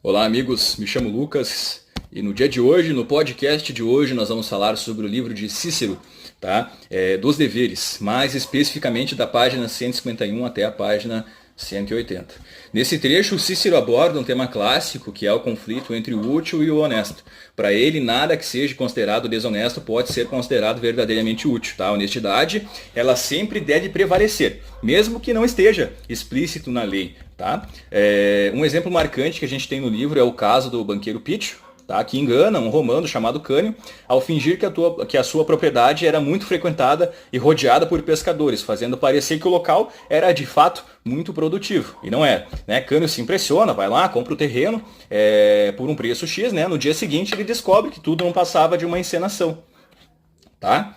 Olá, amigos. Me chamo Lucas e no dia de hoje, no podcast de hoje, nós vamos falar sobre o livro de Cícero, tá? Dos deveres, mais especificamente da página 151 até a página 180. Nesse trecho, Cícero aborda um tema clássico, que é o conflito entre o útil e o honesto. Para ele, nada que seja considerado desonesto pode ser considerado verdadeiramente útil. Tá? A honestidade, ela sempre deve prevalecer, mesmo que não esteja explícito na lei. Tá? Um exemplo marcante que a gente tem no livro é o caso do banqueiro Pítio, tá? Que engana um romano chamado Cânio ao fingir que a sua propriedade era muito frequentada e rodeada por pescadores, fazendo parecer que o local era de fato muito produtivo. E não era. Né? Cânio se impressiona, vai lá, compra o terreno por um preço X. Né? No dia seguinte ele descobre que tudo não passava de uma encenação. Tá?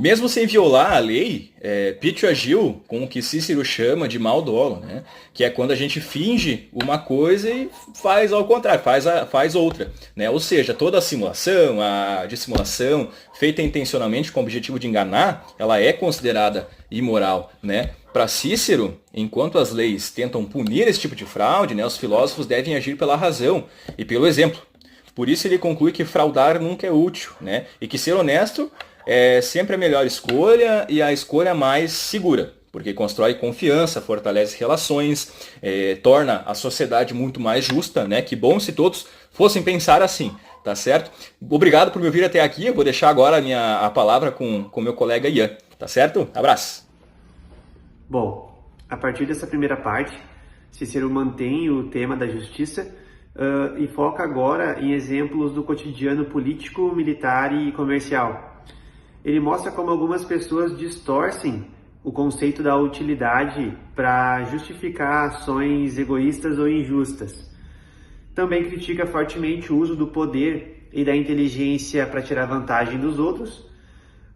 Mesmo sem violar a lei, Pítio agiu com o que Cícero chama de mau dolo, né? Que é quando a gente finge uma coisa e faz ao contrário, faz outra. Né? Ou seja, toda a simulação, a dissimulação feita intencionalmente com o objetivo de enganar, ela é considerada imoral. Né? Para Cícero, enquanto as leis tentam punir esse tipo de fraude, né, os filósofos devem agir pela razão e pelo exemplo. Por isso ele conclui que fraudar nunca é útil, né? E que ser honesto é sempre a melhor escolha e a escolha mais segura, porque constrói confiança, fortalece relações, torna a sociedade muito mais justa, né? Que bom se todos fossem pensar assim, tá certo? Obrigado por me ouvir até aqui, eu vou deixar agora a palavra com meu colega Ian, tá certo? Abraço! Bom, a partir dessa primeira parte, Cícero mantém o tema da justiça e foca agora em exemplos do cotidiano político, militar e comercial. Ele mostra como algumas pessoas distorcem o conceito da utilidade para justificar ações egoístas ou injustas. Também critica fortemente o uso do poder e da inteligência para tirar vantagem dos outros.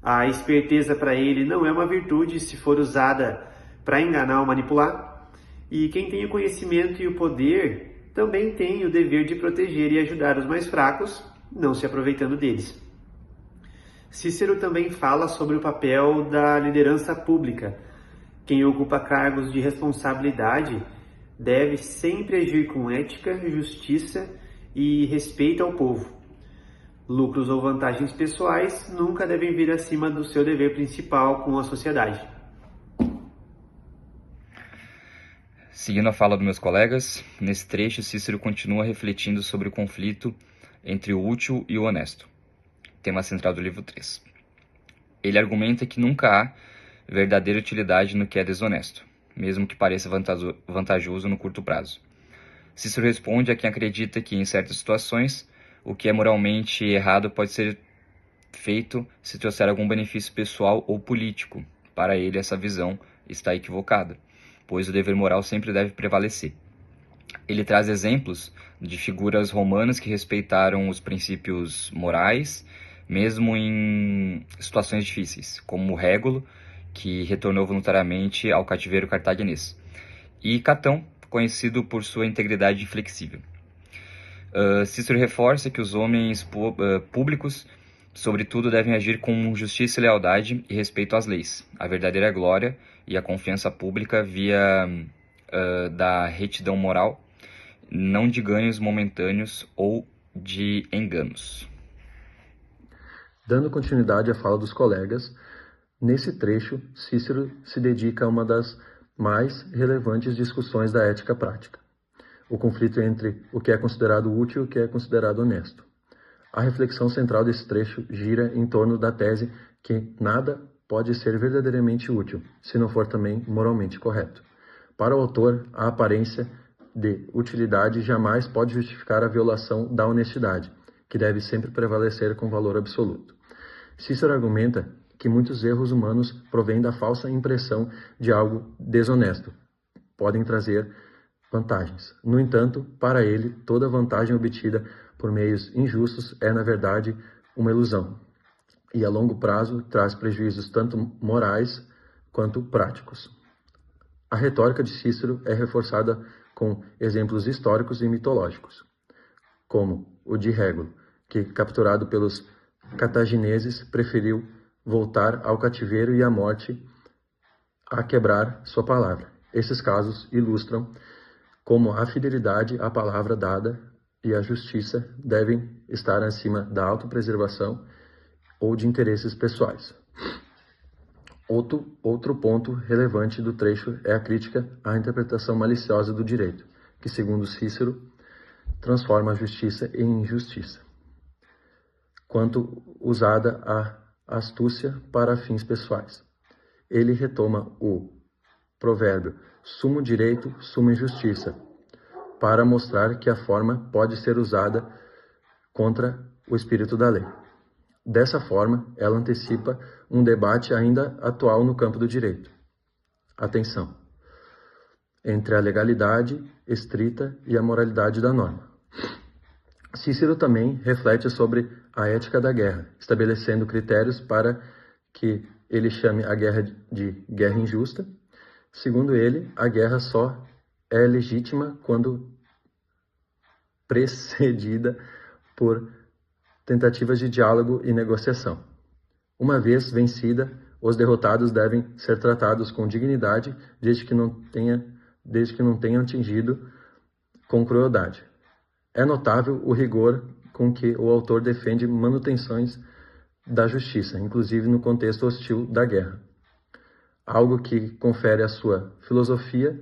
A esperteza para ele não é uma virtude se for usada para enganar ou manipular. E quem tem o conhecimento e o poder também tem o dever de proteger e ajudar os mais fracos, não se aproveitando deles. Cícero também fala sobre o papel da liderança pública. Quem ocupa cargos de responsabilidade deve sempre agir com ética, justiça e respeito ao povo. Lucros ou vantagens pessoais nunca devem vir acima do seu dever principal com a sociedade. Seguindo a fala dos meus colegas, nesse trecho Cícero continua refletindo sobre o conflito entre o útil e o honesto, tema central do livro 3. Ele argumenta que nunca há verdadeira utilidade no que é desonesto, mesmo que pareça vantajoso no curto prazo. Cícero responde a quem acredita que, em certas situações, o que é moralmente errado pode ser feito se trouxer algum benefício pessoal ou político. Para ele, essa visão está equivocada, pois o dever moral sempre deve prevalecer. Ele traz exemplos de figuras romanas que respeitaram os princípios morais, mesmo em situações difíceis, como Régulo, que retornou voluntariamente ao cativeiro cartaginês, e Catão, conhecido por sua integridade inflexível. Cícero reforça que os homens públicos, sobretudo, devem agir com justiça e lealdade e respeito às leis, a verdadeira glória e a confiança pública via da retidão moral, não de ganhos momentâneos ou de enganos. Dando continuidade à fala dos colegas, nesse trecho, Cícero se dedica a uma das mais relevantes discussões da ética prática, o conflito entre o que é considerado útil e o que é considerado honesto. A reflexão central desse trecho gira em torno da tese que nada pode ser verdadeiramente útil, se não for também moralmente correto. Para o autor, a aparência de utilidade jamais pode justificar a violação da honestidade, que deve sempre prevalecer com valor absoluto. Cícero argumenta que muitos erros humanos provêm da falsa impressão de algo desonesto. Podem trazer vantagens. No entanto, para ele, toda vantagem obtida por meios injustos é, na verdade, uma ilusão. E a longo prazo traz prejuízos tanto morais quanto práticos. A retórica de Cícero é reforçada com exemplos históricos e mitológicos, como o de Régulo, que, capturado pelos cartagineses, preferiu voltar ao cativeiro e à morte a quebrar sua palavra. Esses casos ilustram como a fidelidade à palavra dada e a justiça devem estar acima da autopreservação ou de interesses pessoais. Outro ponto relevante do trecho é a crítica à interpretação maliciosa do direito, que, segundo Cícero, transforma a justiça em injustiça, quanto usada a astúcia para fins pessoais. Ele retoma o provérbio sumo direito, summa injustiça, para mostrar que a forma pode ser usada contra o espírito da lei. Dessa forma, ela antecipa um debate ainda atual no campo do direito. Atenção! Entre a legalidade estrita e a moralidade da norma. Cícero também reflete sobre a ética da guerra, estabelecendo critérios para que ele chame a guerra de guerra injusta. Segundo ele, a guerra só é legítima quando precedida por tentativas de diálogo e negociação. Uma vez vencida, os derrotados devem ser tratados com dignidade, desde que não tenham atingido com crueldade. É notável o rigor com que o autor defende manutenções da justiça, inclusive no contexto hostil da guerra, algo que confere à sua filosofia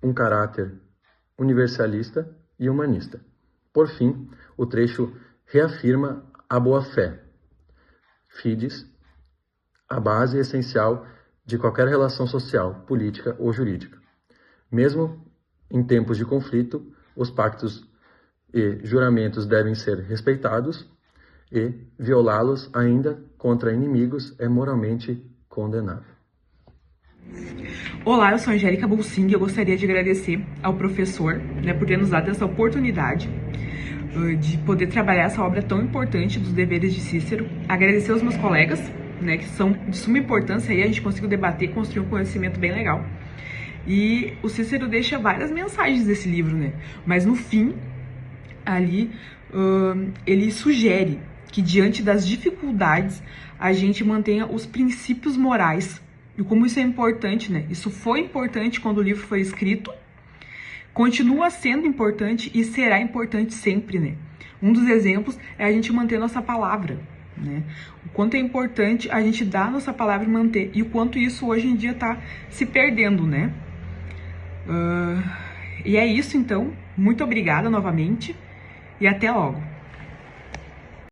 um caráter universalista e humanista. Por fim, o trecho reafirma a boa-fé, fides, a base essencial de qualquer relação social, política ou jurídica. Mesmo em tempos de conflito, os pactos e juramentos devem ser respeitados e violá-los ainda contra inimigos é moralmente condenável. Olá, eu sou a Angélica Bolsing e eu gostaria de agradecer ao professor, por ter nos dado essa oportunidade de poder trabalhar essa obra tão importante dos deveres de Cícero. Agradecer aos meus colegas, que são de suma importância, e a gente conseguiu debater e construir um conhecimento bem legal. E o Cícero deixa várias mensagens desse livro, mas no fim, ali, ele sugere que diante das dificuldades a gente mantenha os princípios morais. E como isso é importante, Isso foi importante quando o livro foi escrito, continua sendo importante e será importante sempre, Um dos exemplos é a gente manter nossa palavra, O quanto é importante a gente dar nossa palavra e manter, e o quanto isso hoje em dia está se perdendo, E é isso então, muito obrigada novamente e até logo.